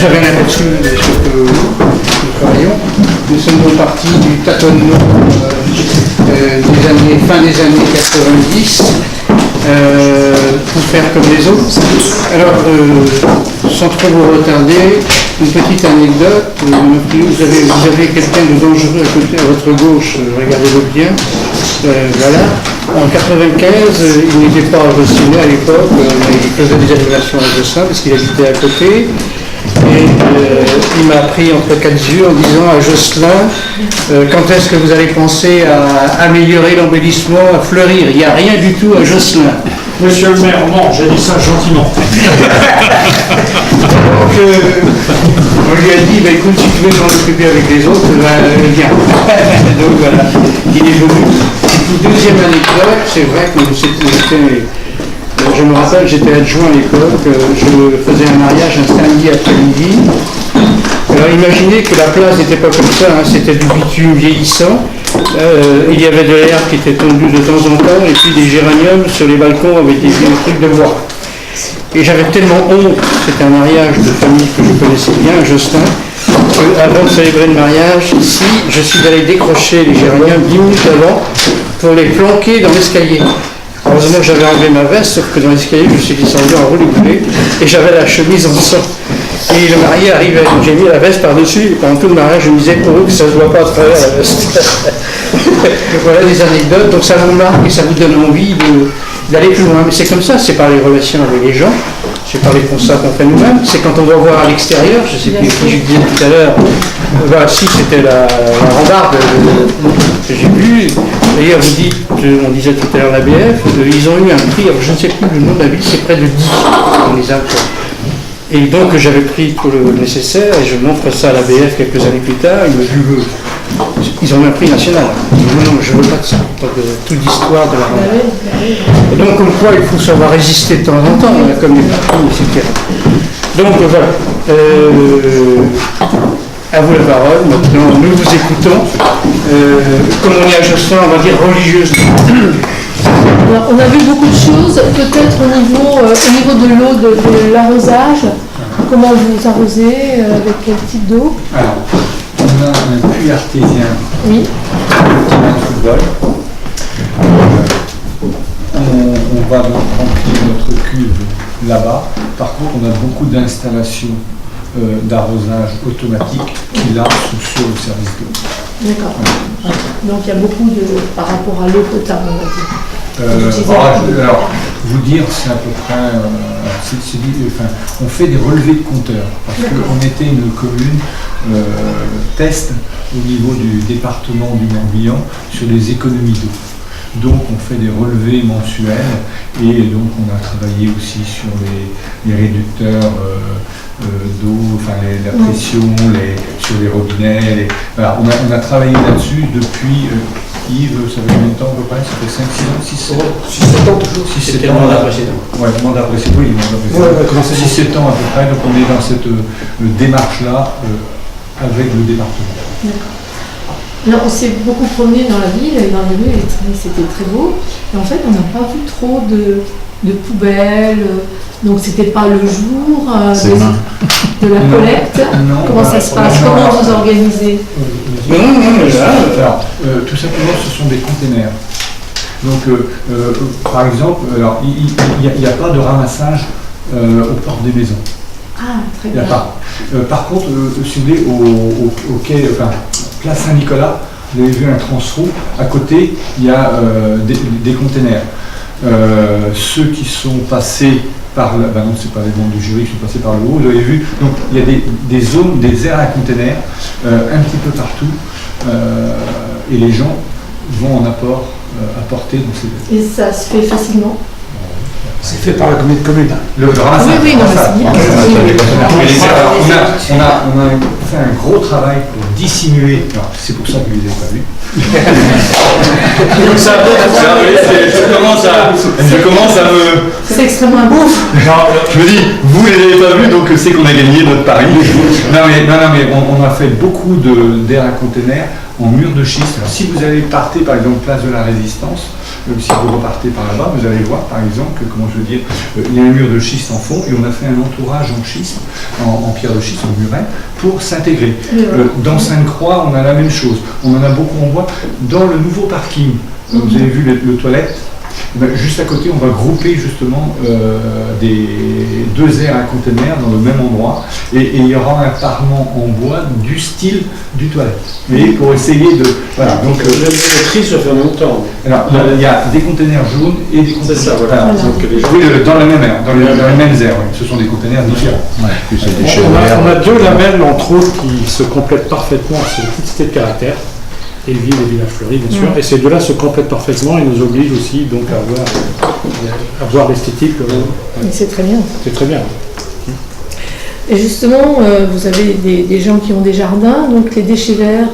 avez un aperçu de ce que nous travaillons. Nous sommes donc partis du tâtonnement fin des années 90 pour faire comme les autres. Alors, sans trop vous retarder, une petite anecdote. Vous avez quelqu'un de dangereux à côté, à votre gauche, regardez-le bien. Voilà. En 95, il n'était pas Josselin à l'époque, mais il faisait des animations à Josselin parce qu'il habitait à côté. Et il m'a pris entre quatre yeux en disant à Josselin, quand est-ce que vous allez penser à améliorer l'embellissement, à fleurir? Il n'y a rien du tout à Josselin. Monsieur le maire, non, j'ai dit ça gentiment. Donc, on lui a dit, bah, écoute, si tu veux t'en occuper avec les autres, viens. Donc voilà, il est venu. Une deuxième anecdote, c'est vrai que je me rappelle, j'étais adjoint à l'époque, je faisais un mariage un samedi après-midi. Alors imaginez que la place n'était pas comme ça, hein, c'était du bitume vieillissant. Il y avait de l'herbe qui était tondue de temps en temps, et puis des géraniums sur les balcons avec des trucs de bois. Et j'avais tellement honte, c'était un mariage de famille que je connaissais bien, à Josselin, qu'avant de célébrer le mariage, ici, je suis allé décrocher les géraniums 10 minutes avant pour les planquer dans l'escalier. Heureusement que j'avais enlevé ma veste, sauf que dans l'escalier, je suis descendu en reculé et j'avais la chemise en sang. Et le marié arrivait, donc j'ai mis la veste par-dessus, et pendant tout le mariage, je me disais pour eux que ça ne se voit pas à travers la veste. Voilà des anecdotes, donc ça vous marque et ça vous donne envie d'aller plus loin. Mais c'est comme ça, c'est par les relations avec les gens, c'est par les constats qu'on fait nous-mêmes, c'est quand on va voir à l'extérieur, je ne sais plus qui je disais tout à l'heure, voilà, si c'était la rambarde que j'ai vue. D'ailleurs, on disait tout à l'heure la BF, ils ont eu un prix, alors je ne sais plus le nom de la ville, c'est près de 10 dans les Alpes. Et donc j'avais pris tout le nécessaire et je montre ça à la BF quelques années plus tard, ils ont eu un prix national. Ils disent non, je ne veux pas de ça, pas de toute l'histoire de la rambarde. Et donc comme quoi il faut savoir résister de temps en temps, comme les partout, etc. Donc voilà. À vous la parole, maintenant nous vous écoutons. Comme on est à Josselin, on va dire religieusement. Alors, on a vu beaucoup de choses, peut-être au niveau de l'eau, de l'arrosage. Comment vous arrosez, avec quel type d'eau? Alors, on a un puits artésien, oui. terrain de football. On va donc remplir notre cuve là-bas. Par contre, on a beaucoup d'installations d'arrosage automatique qui là sont sur le service d'eau. D'accord. Donc il y a beaucoup par rapport à l'eau potable, on va dire. Alors, vous dire, c'est à peu près, on fait des relevés de compteurs, parce qu'on était une commune test au niveau du département du Morbihan sur les économies d'eau. Donc on fait des relevés mensuels et donc on a travaillé aussi sur les réducteurs d'eau, enfin la pression, sur les robinets. Voilà, on a travaillé là-dessus depuis... Yves, ça fait combien de temps à peu près? Ça fait 5, 6 ans, 6-7 ans toujours. 6-7 ans. Le mandat précédent. Oui, le mandat précédent. Oui, le mandat précédent. 6-7 ans à peu près, donc on est dans cette démarche-là avec le département. D'accord. Alors, on s'est beaucoup promené dans la ville et dans les rues, c'était très beau. Et en fait, on n'a pas vu trop de poubelles, donc c'était pas le jour de la collecte. Non, comment ça se passe? Comment vous organisez? Alors, tout simplement, ce sont des containers. Donc, par exemple, il n'y a pas de ramassage aux portes des maisons. Ah, très Il n'y bien. a pas. Par contre, si vous voulez, au quai, place Saint-Nicolas, vous avez vu un transfo. À côté, il y a des containers. Ceux qui sont passés par le... non, c'est pas les membres du jury qui sont passés par le haut, vous avez vu. Donc, il y a des zones, des aires à containers, un petit peu partout. Et les gens vont en apporter dans ces... Et ça se fait facilement? C'est fait par la commune. Le ramassage. Oui, non, c'est bien. On a fait un gros travail pour dissimuler. C'est pour ça que vous ne les avez pas vus. Je commence à me... C'est extrêmement important. Je me dis, vous ne les avez pas vus, donc c'est qu'on a gagné notre pari. Non mais on a fait beaucoup d'air à container en mur de schiste. Alors, si vous allez partez par exemple place de la Résistance, si vous repartez par là-bas, vous allez voir par exemple que, comment je veux dire, il y a un mur de schiste en fond et on a fait un entourage en schiste, en pierre de schiste, en muret, pour s'intégrer. Dans Sainte-Croix, on a la même chose. On en a beaucoup en bois. Dans le nouveau parking, vous avez vu le toilette, juste à côté, on va grouper justement des deux aires à conteneurs dans le même endroit et il y aura un parement en bois du style du toilette. Vous voyez, pour essayer de... Voilà, donc... le tri se fait longtemps. Alors, il y a des conteneurs jaunes et des conteneurs... C'est ça, voilà. Donc, oui, dans la même aire, dans les mêmes aires, oui. Ce sont des conteneurs différents. On a deux labels, entre autres, qui se complètent parfaitement. C'est l'identité de caractère, et ville et village fleuri, bien sûr. Et ces deux-là se complètent parfaitement et nous obligent aussi donc à avoir l'esthétique. Mais c'est très bien. C'est très bien. Et justement, vous avez des gens qui ont des jardins, donc les déchets verts,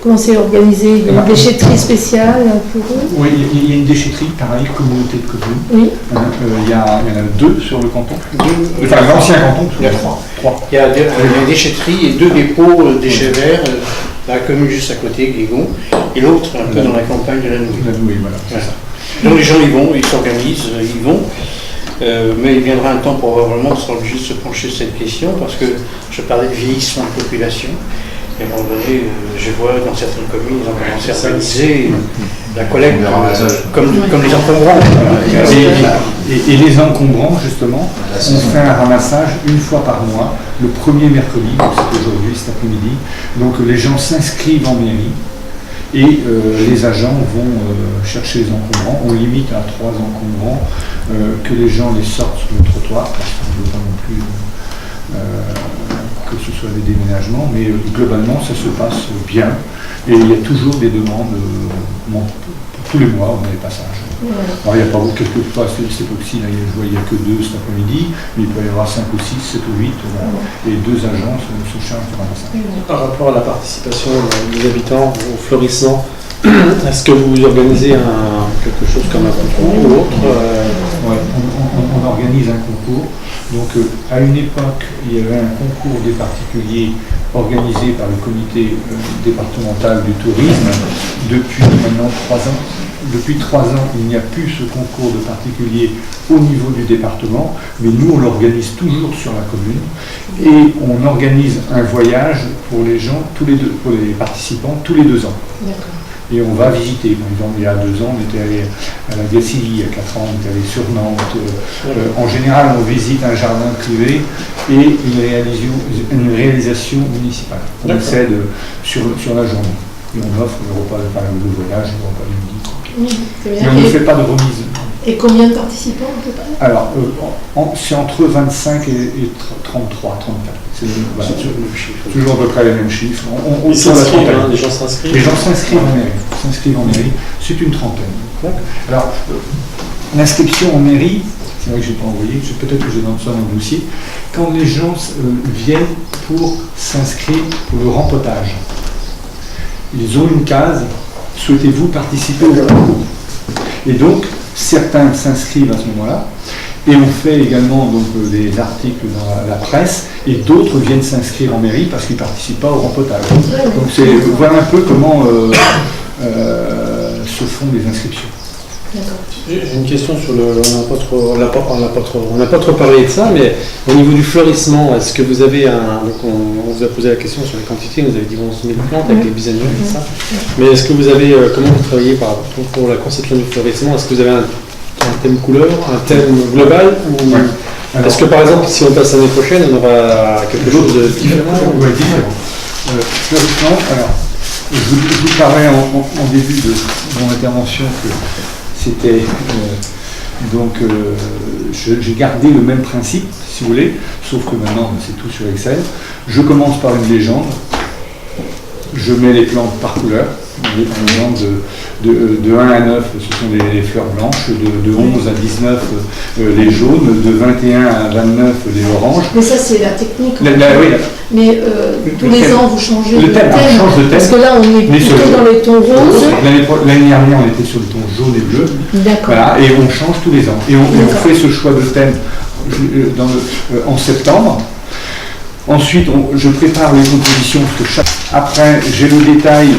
comment c'est organisé? Il y a une déchetterie spéciale pour eux? Oui, il y a une déchetterie, pareil, communauté de communes. Oui. Il y en a deux sur le canton. Enfin, l'ancien canton, il y a trois. Il y a des déchetteries et 2 dépôts déchets verts, la commune juste à côté, Guégon, et l'autre un peu dans la campagne de la Nouille. Voilà, c'est ça. Donc les gens y vont, ils s'organisent, ils vont. Mais il viendra un temps probablement qu'on sera obligé de se pencher sur cette question parce que je parlais de vieillissement de population. Et à un moment donné, je vois dans certaines communes, ils ont commencé à organiser la collecte comme les encombrants. Et les encombrants, justement, on fait un ramassage une fois par mois, le premier mercredi, donc c'est aujourd'hui, cet après-midi. Donc les gens s'inscrivent en mairie et les agents vont chercher les encombrants. On limite à 3 encombrants, que les gens les sortent sur le trottoir, parce qu'on ne veut pas non plus que ce soit des déménagements, mais globalement ça se passe bien. Et il y a toujours des demandes, tous les mois on a des passages. Alors il n'y a pas quelquefois, c'est possible, je vois il n'y a que 2 cet après-midi, mais il peut y avoir 5 ou 6, 7 ou 8, et 2 agents se chargent de ramassage. Par rapport à la participation des habitants au fleurissement, est-ce que vous organisez quelque chose comme un concours ou autre Ouais, on organise un concours. Donc à une époque, il y avait un concours des particuliers organisé par le comité départemental du tourisme depuis maintenant 3 ans. Depuis 3 ans, il n'y a plus ce concours de particuliers au niveau du département, mais nous, on l'organise toujours sur la commune et on organise un voyage pour les gens, pour les participants, tous les 2 ans. D'accord. Et on va visiter. Par exemple, il y a 2 ans, on était allé à la Gacilly, il y a 4 ans, on était allé sur Nantes. En général, on visite un jardin privé et une réalisation municipale. On accède sur la journée. Et on offre le repas de voyage, le repas du midi. Mais on ne fait pas de remise. Et combien de participants au total? Alors, c'est entre 25 et 33, 34. C'est toujours à peu près les mêmes chiffres. Ils s'inscrivent, les gens s'inscrivent. Les gens s'inscrivent en mairie. C'est une trentaine. Alors, l'inscription en mairie, c'est vrai que je n'ai pas envoyé, peut-être que j'ai dans ça dans le dossier, quand les gens viennent pour s'inscrire pour le rempotage, ils ont une case, souhaitez-vous participer au concours? Et donc, certains s'inscrivent à ce moment-là, et on fait également donc, des articles dans la presse, et d'autres viennent s'inscrire en mairie parce qu'ils ne participent pas au rempotage. Donc c'est voir un peu comment se font les inscriptions. J'ai une question sur on n'a pas trop parlé de ça, mais au niveau du fleurissement, est-ce que vous avez donc on vous a posé la question sur les quantités, vous avez dit 11 000 plantes avec les bisannuaires et ça, mais est-ce que vous avez, comment vous travaillez pour la conception du fleurissement? Est-ce que vous avez un thème couleur, un thème global, ou est-ce que par exemple, si on passe l'année prochaine, on aura quelque chose de différent? Oui, différent. Fleurissement, alors, je vous parlais en début de mon intervention que c'était j'ai gardé le même principe, si vous voulez, sauf que maintenant c'est tout sur Excel. Je commence par une légende, je mets les plantes par couleur. Par exemple, de 1 à 9, ce sont les fleurs blanches, de 11 à 19, les jaunes, de 21 à 29, les oranges. Mais ça, c'est la technique. Oui, mais tous les ans, vous changez de thème. On change de thème. Parce que là, on est plutôt dans les tons roses. L'année dernière, on était sur le ton jaune et bleu. D'accord. Voilà, et on change tous les ans. Et on fait ce choix de thème en septembre. Ensuite, je prépare les compositions parce que après, j'ai le détail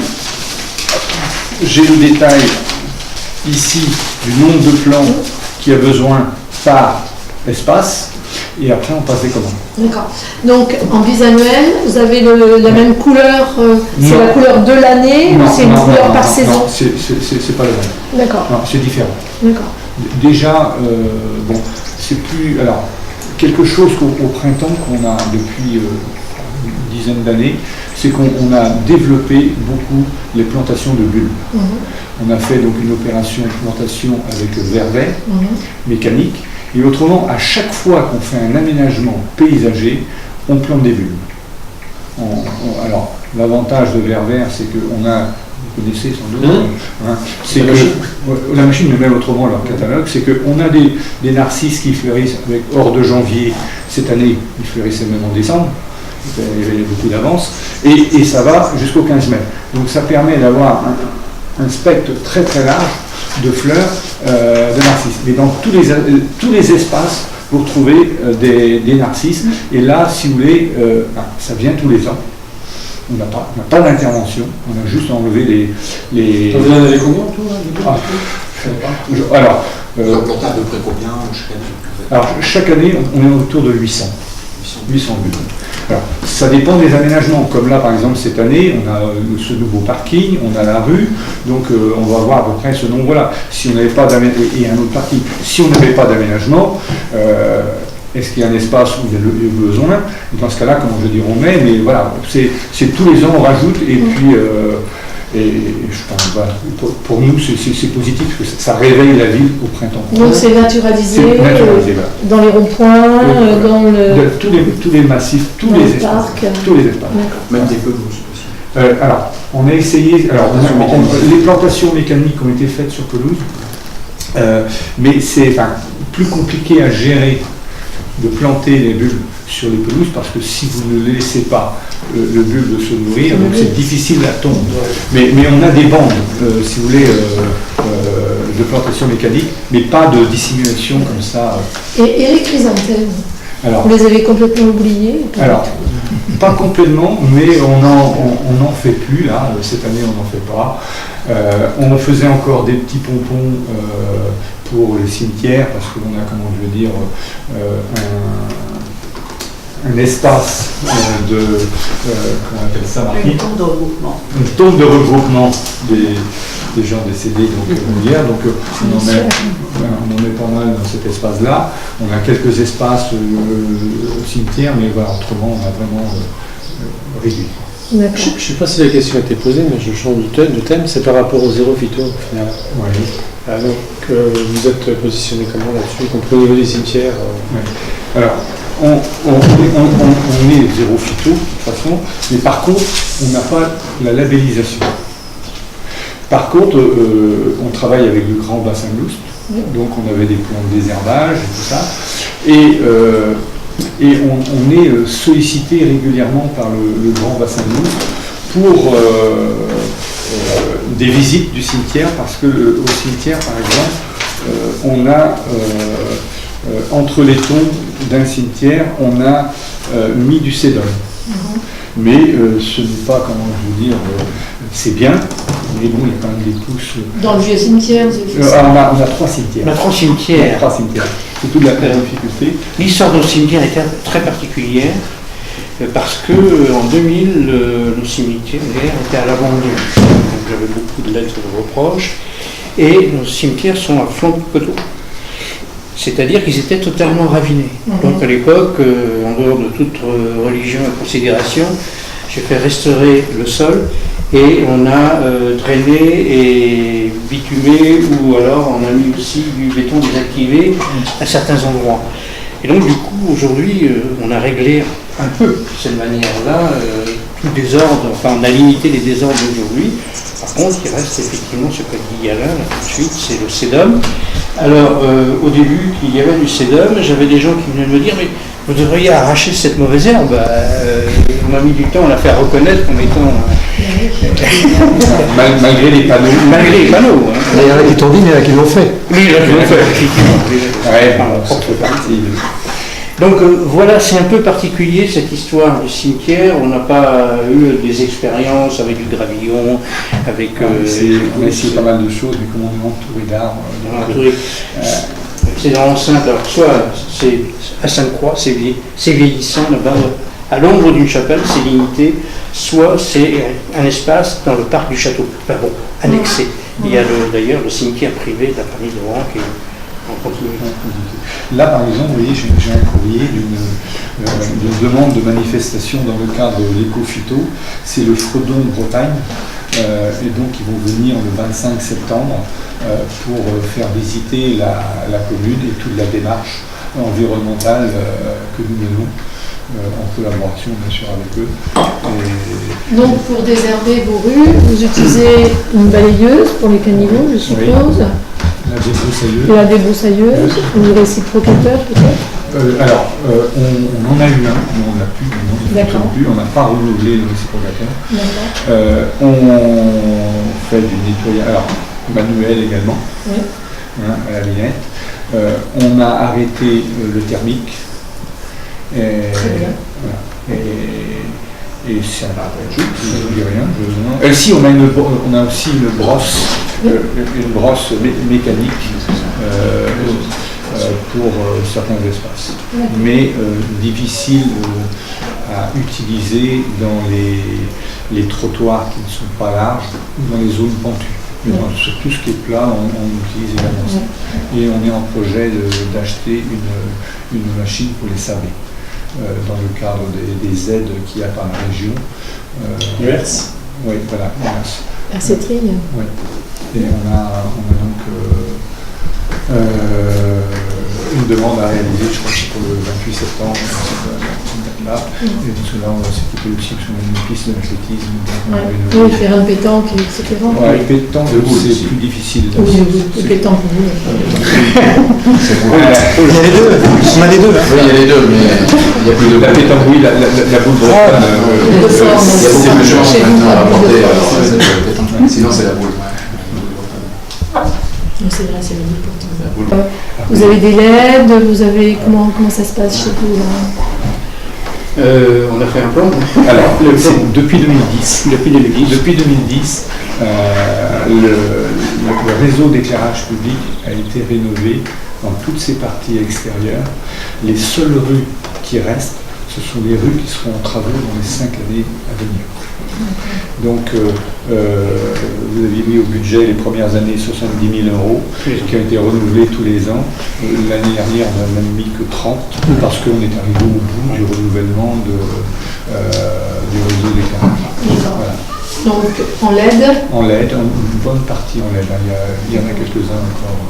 ici du nombre de plants qu'il y a besoin par espace. Et après, on passe des commandes. D'accord. Donc, en bisannuel, vous avez la même couleur, c'est la couleur de l'année ou c'est une couleur par saison? Non, c'est pas la même. D'accord. Non, c'est différent. D'accord. Déjà, bon, c'est plus... Alors, quelque chose au printemps qu'on a depuis une dizaine d'années, c'est qu'on a développé beaucoup les plantations de bulbes. On a fait donc une opération de plantation avec vervet mécanique. Et autrement, à chaque fois qu'on fait un aménagement paysager, on plante des bulbes. Alors, l'avantage de vervet, c'est qu'on a, vous connaissez sans doute, c'est que la machine, mais même autrement leur catalogue, c'est qu'on a des narcisses qui fleurissent hors de janvier. Cette année, ils fleurissaient même en décembre. Il y avait beaucoup d'avance. Et ça va jusqu'au 15 mai. Donc ça permet d'avoir un spectre très très large de fleurs de narcisses. Mais dans tous les espaces, vous retrouvez des narcisses. Et là, si vous voulez, ça vient tous les ans. On n'a pas d'intervention. On a juste enlevé les... Vous en avez combien, toi? Alors, Vous en plantez à peu près combien chaque année? Alors, chaque année, on est autour de 800 bulbes. Alors, ça dépend des aménagements. Comme là, par exemple, cette année, on a ce nouveau parking, on a la rue, donc on va avoir à peu près ce nombre-là. Si on n'avait pas d'aménagement, et un autre parking, si on n'avait pas d'aménagement, est-ce qu'il y a un espace où il y a le besoin? Dans ce cas-là, comment je veux dire, on met, mais voilà, c'est tous les ans, on rajoute, et puis... Et je pense, voilà, pour nous, c'est positif parce que ça réveille la ville au printemps. Donc c'est naturalisé, voilà. dans les ronds-points, dans le... tous les massifs, tous les espaces. Même des pelouses aussi. Alors, on a essayé, les plantations mécaniques ont été faites sur pelouse, mais c'est plus compliqué à gérer de planter les bulbes sur les pelouses parce que si vous ne laissez pas le bulbe se nourrir, donc c'est difficile à tondre. Mais on a des bandes, si vous voulez, de plantation mécanique, mais pas de dissimulation comme ça. Et les chrysanthèmes, vous les avez complètement oubliés? Alors, pas complètement, mais on n'en fait plus là. Cette année, on n'en fait pas. On faisait encore des petits pompons pour les cimetières parce qu'on a, comment je veux dire, un espace comment on appelle ça, Marquis ? Une tombe de regroupement. Une tombe de regroupement des gens décédés hier. Donc on en met pas mal dans cet espace-là. On a quelques espaces au cimetière, mais voilà, autrement on a vraiment réduit. Je ne sais pas si la question a été posée, mais je change de thème. C'est par rapport au zéro phyto au final. Oui. Donc vous êtes positionné comment là-dessus, compris au niveau des cimetières Alors, on est zéro phyto de toute façon, mais par contre, on n'a pas la labellisation. Par contre, on travaille avec le grand bassin de Loust, donc on avait des plans de désherbage et tout ça, et on est sollicité régulièrement par le grand bassin de Loust pour des visites du cimetière, parce que au cimetière, par exemple, on a entre les tombes d'un cimetière, on a mis du sédum. Mais ce n'est pas, comment je veux dire, c'est bien, mais bon, il y a quand même des pousses. Dans le vieux cimetière, on a 3 cimetières. On a 3 cimetières. 3 cimetières. C'est toute la difficulté. L'histoire de nos cimetières était très particulière parce que en 2000, nos cimetières étaient à l'abandon. Donc j'avais beaucoup de lettres de reproches et nos cimetières sont à flanc de coteau. C'est-à-dire qu'ils étaient totalement ravinés. Donc à l'époque, en dehors de toute religion et considération, j'ai fait restaurer le sol et on a drainé et bitumé, ou alors on a mis aussi du béton désactivé à certains endroits. Et donc du coup, aujourd'hui, on a réglé un peu de cette manière-là tout désordre, enfin on a limité les désordres d'aujourd'hui. Par contre, il reste effectivement ce qu'a dit Alain, là tout de suite, c'est le sédum. Alors, au début, qu'il y avait du sédum, j'avais des gens qui venaient me dire « mais vous devriez arracher cette mauvaise herbe ». On a mis du temps à la faire reconnaître comme étant... Malgré les panneaux. Malgré les panneaux. Hein. Il y en a qui t'ont dit, mais il y en a qui l'ont fait. Oui, là, je l'ai fait, effectivement. Ouais, propre partie. Donc voilà, c'est un peu particulier cette histoire du cimetière. On n'a pas eu des expériences avec du gravillon, avec... on a essayé pas mal de choses, mais comme on est entouré d'arbres, c'est dans l'enceinte. Alors soit c'est à Sainte-Croix, c'est vieillissant là-bas, à l'ombre d'une chapelle, c'est limité, soit c'est un espace dans le parc du château, enfin bon, annexé. Il y a d'ailleurs le cimetière privé de la famille de Rohan qui est en continuité. Là, par exemple, vous voyez, j'ai un courrier d'une demande de manifestation dans le cadre de l'éco-phyto. C'est le Fredon Bretagne. Et donc, ils vont venir le 25 septembre pour faire visiter la commune et toute la démarche environnementale que nous menons. En collaboration bien sûr avec eux. Donc pour désherber vos rues, vous utilisez une balayeuse pour les caniveaux, je suppose. Oui. La débroussailleuse, ou réciprocateur peut-être. Alors, on en a eu un, mais on l'a plus, D'accord. on n'a pas renouvelé le réciprocateur. D'accord. On fait du nettoyage, alors manuel également, Oui. à la vignette. On a arrêté le thermique. Voilà. Et ça va, je ne dis rien. Si, on a aussi une brosse mécanique pour certains espaces, mais difficile à utiliser dans les trottoirs qui ne sont pas larges ou dans les zones pentues. Mais sur tout ce qui est plat, on utilise également ça. Et on est en projet d'acheter une machine pour les saver. Dans le cadre des aides qu'il y a par la région. UERS. Oui, voilà, UERS. RC-Tri. Oui. Et on a donc une demande à réaliser, je crois que c'est pour le 28 septembre, là. Et parce que là, on va s'équiper aussi sur une piste d'athlétisme. Oui, terrain de pétanque, etc. Oui, pétanque, c'est plus difficile. Le pétanque, oui. Il y a les deux. On a les deux. Oui, il y a les deux, mais il y a plus de la pétanque, oui, la boule de il y a beaucoup de gens maintenant à apporter cette pétanque. Sinon, c'est la boule. C'est vrai, c'est la boule pourtant. Vous avez des LED, vous avez comment ça se passe chez vous là? On a fait un plan. Alors, depuis 2010. Depuis 2010, le réseau d'éclairage public a été rénové dans toutes ses parties extérieures. Les seules rues qui restent, ce sont les rues qui seront en travaux dans les 5 années à venir. Donc, vous avez mis au budget les premières années 70 000 euros qui ont été renouvelés tous les ans. L'année dernière, on n'a même mis que 30 parce qu'on est arrivé au bout du renouvellement du réseau d'éclairage. Voilà. Donc, en LED En LED, une bonne partie en LED. Il y en a quelques-uns encore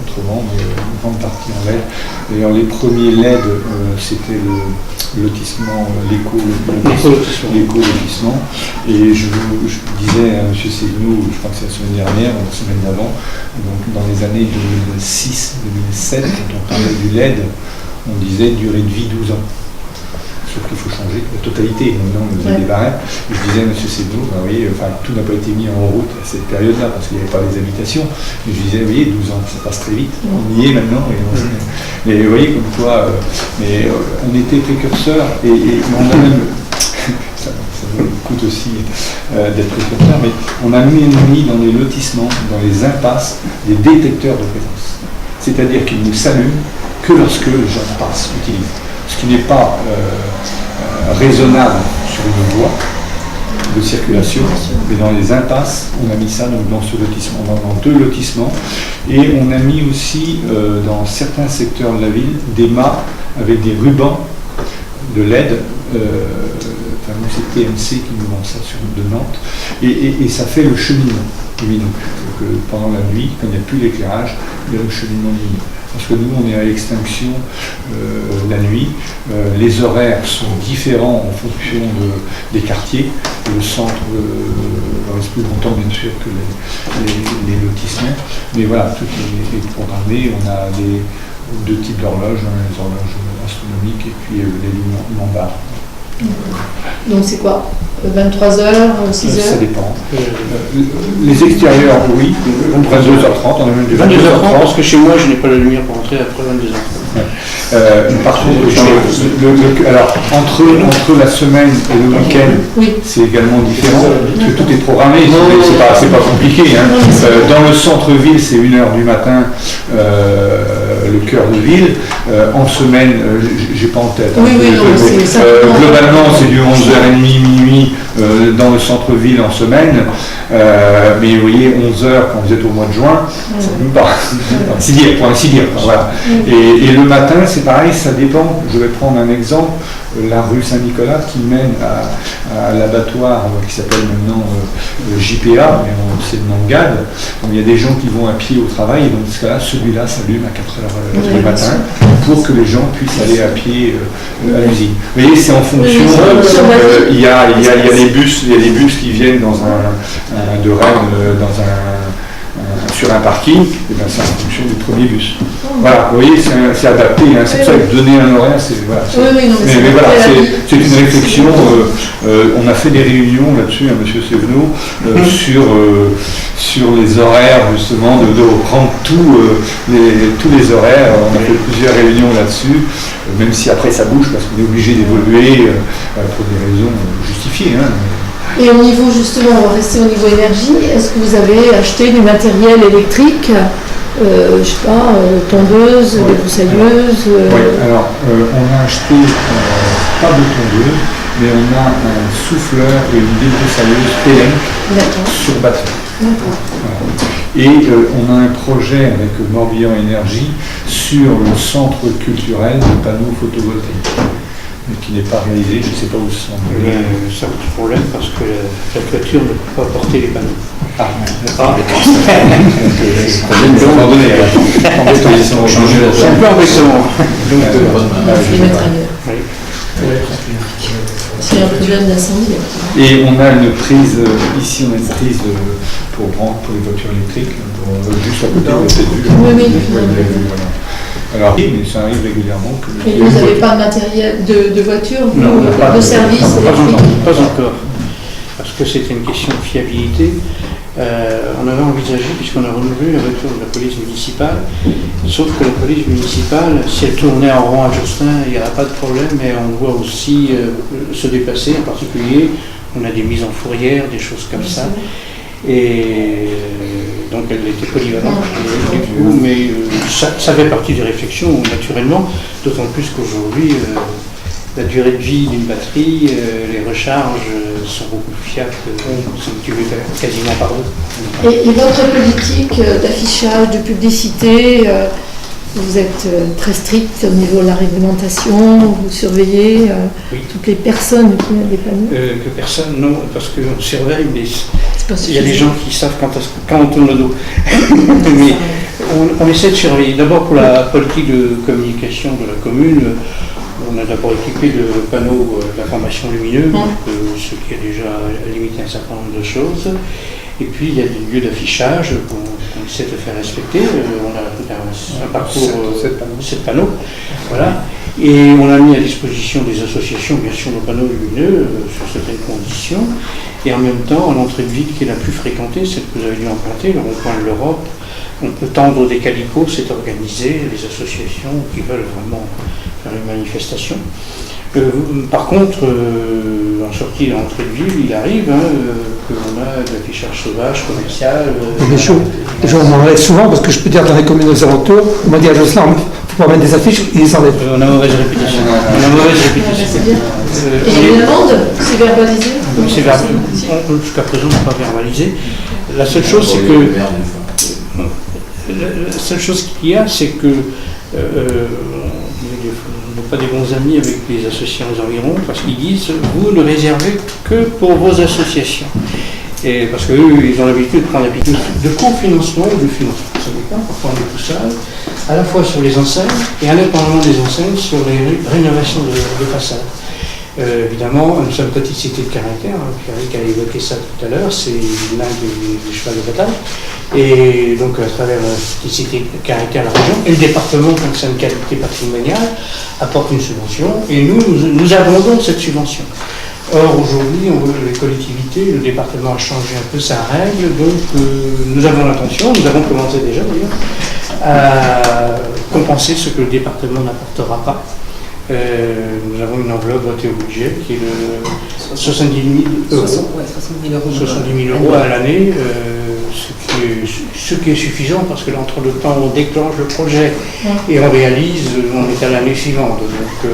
autrement, mais une grande partie en LED. D'ailleurs, les premiers LED, c'était le lotissement, l'éco-lotissement. Et je disais à M. Séguineau, je crois que c'est la semaine dernière, ou la semaine d'avant, donc dans les années 2006-2007, quand on parlait du LED, on disait durée de vie 12 ans. Sauf qu'il faut changer la totalité. Maintenant, on faisait des barèmes. Je disais à M. Séguineau, vous voyez, tout n'a pas été mis en route à cette période-là, parce qu'il n'y avait pas les habitations. Mais je disais, vous voyez, 12 ans, ça passe très vite. On y est maintenant. Mais vous voyez, comme quoi, on était précurseurs, et on a même, ça nous coûte aussi d'être précurseurs, mais on a mis dans les lotissements, dans les impasses, des détecteurs de présence. C'est-à-dire qu'ils ne s'allument que lorsque les gens passent, utilisent. Ce qui n'est pas raisonnable sur une voie de circulation, mais dans les impasses, on a mis ça donc, dans ce lotissement, dans 2 lotissements, et on a mis aussi dans certains secteurs de la ville des mâts avec des rubans de LED. C'est TMC qui nous vend ça de Nantes, et ça fait le cheminement lumineux. Donc, pendant la nuit, quand il n'y a plus d'éclairage, il y a le cheminement lumineux. Parce que nous, on est à l'extinction la nuit. Les horaires sont différents en fonction des quartiers. Le centre reste plus longtemps, bien sûr, que les lotissements. Mais voilà, tout est programmé. On a 2 types d'horloges, les horloges astronomiques et puis les lumens. Donc c'est quoi 23h, 6h Ça dépend. Les extérieurs, oui, 22h30, on a même des 22h30 parce que chez moi je n'ai pas la lumière pour entrer après 22h30. Par contre, alors, entre la semaine et le week-end, c'est également différent, parce que tout est programmé, c'est pas compliqué. Hein. Dans le centre-ville, c'est 1h du matin, le cœur de ville. En semaine, j'ai pas en tête. Globalement, c'est du 11h30, minuit dans le centre-ville en semaine. Mais vous voyez, 11h quand vous êtes au mois de juin, ça ne peut pas. Pour ainsi dire. Voilà. Et le matin, c'est pareil, ça dépend. Je vais prendre un exemple. La rue Saint-Nicolas qui mène à l'abattoir qui s'appelle maintenant JPA, mais c'est le nom de GAD. Donc il y a des gens qui vont à pied au travail, et dans ce cas-là, celui-là s'allume à 4h du matin pour que les gens puissent aller à pied à l'usine. Vous voyez, c'est en fonction. Il y a des bus qui viennent de Rennes sur un parking, et ben c'est en fonction du premier bus. Voilà, vous voyez, c'est adapté, hein, c'est pour ça que donner un horaire, c'est voilà. Mais voilà, c'est une réflexion. On a fait des réunions là-dessus, hein, M. Sévenot, sur les horaires justement, de reprendre tous les horaires. On a fait plusieurs réunions là-dessus, même si après ça bouge parce qu'on est obligé d'évoluer pour des raisons justifiées. Hein. Et au niveau, justement, on va rester au niveau énergie, est-ce que vous avez acheté du matériel électrique, je ne sais pas, tondeuse, débroussailleuse Oui, alors on a acheté, pas de tondeuse, mais on a un souffleur et une débroussailleuse PLM sur batterie. Voilà. Et on a un projet avec Morbihan Énergie sur le centre culturel de panneaux photovoltaïques, mais qui n'est pas réalisé, je ne sais pas où ce sont. Ça pose problème parce que la toiture ne peut pas porter les panneaux. Ah, d'accord. C'est un peu embêtant. Les mettre ailleurs. C'est un problème d'incendie. Et on a une prise, ici on a une prise pour les voitures électriques, juste à côté de la tête. Oui. Alors, mais ça arrive régulièrement. Et vous n'avez pas de matériel de voiture, de service Pas encore. Parce que c'était une question de fiabilité. On avait envisagé, puisqu'on a renouvelé la voiture de la police municipale, sauf que la police municipale, si elle tournait en rond à Joustin, il n'y aura pas de problème, mais on doit aussi se déplacer, en particulier, on a des mises en fourrière, des choses comme ça. Et donc elle était polyvalente, mais ça fait partie des réflexions naturellement, d'autant plus qu'aujourd'hui la durée de vie d'une batterie, les recharges sont beaucoup plus fiables que quasiment par deux. Et votre politique d'affichage, de publicité, vous êtes très strict au niveau de la réglementation, vous surveillez toutes les personnes qui ont des panneaux Que personne, non, parce qu'on surveille, mais il y a des gens qui savent quand on tourne le dos. Mais on essaie de surveiller. D'abord pour la politique de communication de la commune, on a d'abord équipé de panneaux d'information lumineuse, ce qui a déjà limité un certain nombre de choses. Et puis il y a des lieux d'affichage qu'on essaie de faire respecter. On a tout un parcours, 7 panneaux. Voilà. Et on a mis à disposition des associations, bien sûr, nos panneaux lumineux sur certaines conditions. Et en même temps, à l'entrée de ville qui est la plus fréquentée, celle que vous avez dû emprunter, le rond-point de l'Europe, on peut tendre des calicots, c'est organisé, les associations qui veulent vraiment faire une manifestation. Par contre, en sortie de l'entrée de ville, il arrive qu'on a de l'affichage sauvage, commercial. Je m'en enlève souvent parce que je peux dire dans les communes aux alentours, on m'a dit à Jocelyn, il ne faut pas mettre des affiches, ils les enlèvent. On a mauvaise réputation. C'est bien. Et les amendes, c'est verbalisé? Oui, c'est verbalisé. Jusqu'à présent, on n'a pas verbalisé. La seule chose, c'est que. La seule chose qu'il y a, c'est que. On n'a pas des bons amis avec les associations environs parce qu'ils disent vous ne réservez que pour vos associations. Et parce qu'eux, ils ont l'habitude de prendre l'habitude de cofinancement ou de financement. Ça dépend, parfois on est tout seul, à la fois sur les enseignes et indépendamment des enseignes sur les rénovations de façades. Évidemment, nous sommes petite cité de caractère, Pierrick a évoqué ça tout à l'heure, c'est l'un des chevals de bataille. Et donc à travers la petite cité de caractère, la région, et le département, comme c'est une qualité patrimoniale, apporte une subvention, et nous abondons cette subvention. Or aujourd'hui, les collectivités, le département a changé un peu sa règle, donc nous avons l'intention, nous avons commencé déjà d'ailleurs, à compenser ce que le département n'apportera pas. Nous avons une enveloppe votée au budget qui est de 70 000 euros. 70 000 euros à l'année, ce qui est suffisant parce que là, entre le temps où on déclenche le projet et on réalise, on est à l'année suivante. Donc,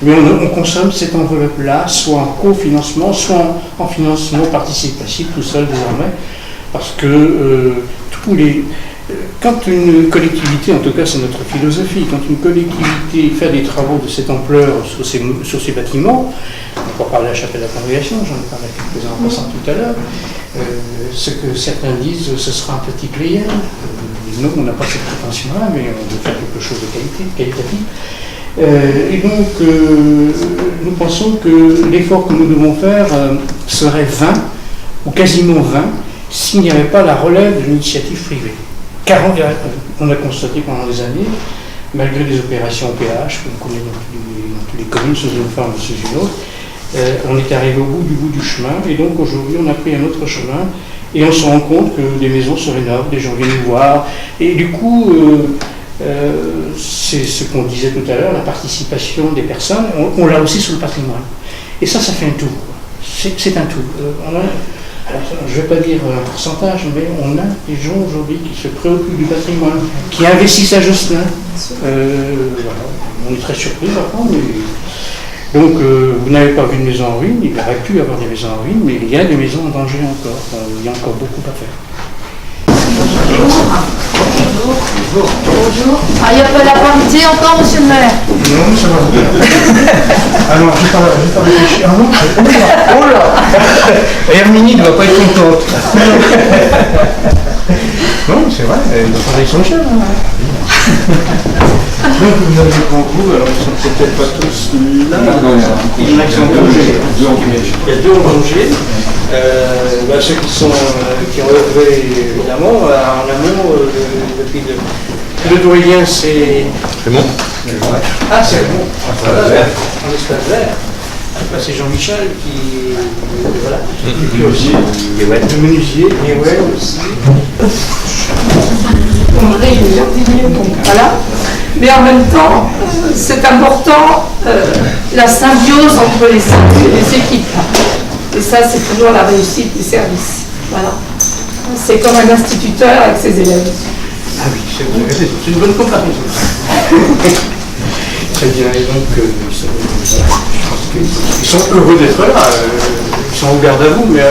mais on consomme cette enveloppe-là, soit en cofinancement, soit en financement participatif, tout seul désormais, parce que quand une collectivité, en tout cas c'est notre philosophie, quand une collectivité fait des travaux de cette ampleur sur ces bâtiments, on va parler de la chapelle de la congrégation, j'en ai parlé à quelques-uns en passant tout à l'heure, ce que certains disent, ce sera un petit player. Nous, on n'a pas cette prétention-là, mais on veut faire quelque chose de qualitatif. Et donc, nous pensons que l'effort que nous devons faire serait vain, ou quasiment vain, s'il n'y avait pas la relève de l'initiative privée. Car on a constaté pendant des années, malgré des opérations PH, qu'on connaît dans toutes les communes, sous une forme ou sous une autre, on est arrivé au bout du chemin, et donc aujourd'hui on a pris un autre chemin, et on se rend compte que des maisons se rénovent, des gens viennent nous voir, et du coup, c'est ce qu'on disait tout à l'heure, la participation des personnes, on l'a aussi sur le patrimoine. Et ça fait un tout. C'est un tout. Alors, je ne vais pas dire un pourcentage, mais on a des gens aujourd'hui qui se préoccupent du patrimoine, qui investissent à Josselin. Voilà. On est très surpris maintenant, mais... Donc, vous n'avez pas vu de maison en ruine, il aurait pu y avoir des maisons en ruine, mais il y a des maisons en danger encore. Il y a encore beaucoup à faire. Bonjour. Ah, il n'y a pas la parité encore, monsieur le maire? Non, ça va bien. Alors, je vais réfléchir. Ah non, oh là Herminie ne doit pas être contente. Non, c'est vrai, elle doit parler son chien. Donc, vous avez le grand groupe, alors ils sont peut-être pas tous là. Il y en a qui sont plongés. Il y a deux en danger. Ceux qui ont œuvré évidemment, en amont, depuis le doyen, c'est. C'est bon. Ah, c'est bon. En espace vert. C'est Jean-Michel qui. Voilà. Et puis aussi, le menuisier, et ouais aussi. André, il est jardinier, donc voilà. Mais en même temps, c'est important la symbiose entre les équipes. Et ça, c'est toujours la réussite des services. Voilà. C'est comme un instituteur avec ses élèves. Ah oui, c'est une bonne comparaison. Très bien, et donc, je pense qu'ils sont heureux d'être là. Ils sont au garde à vous, mais...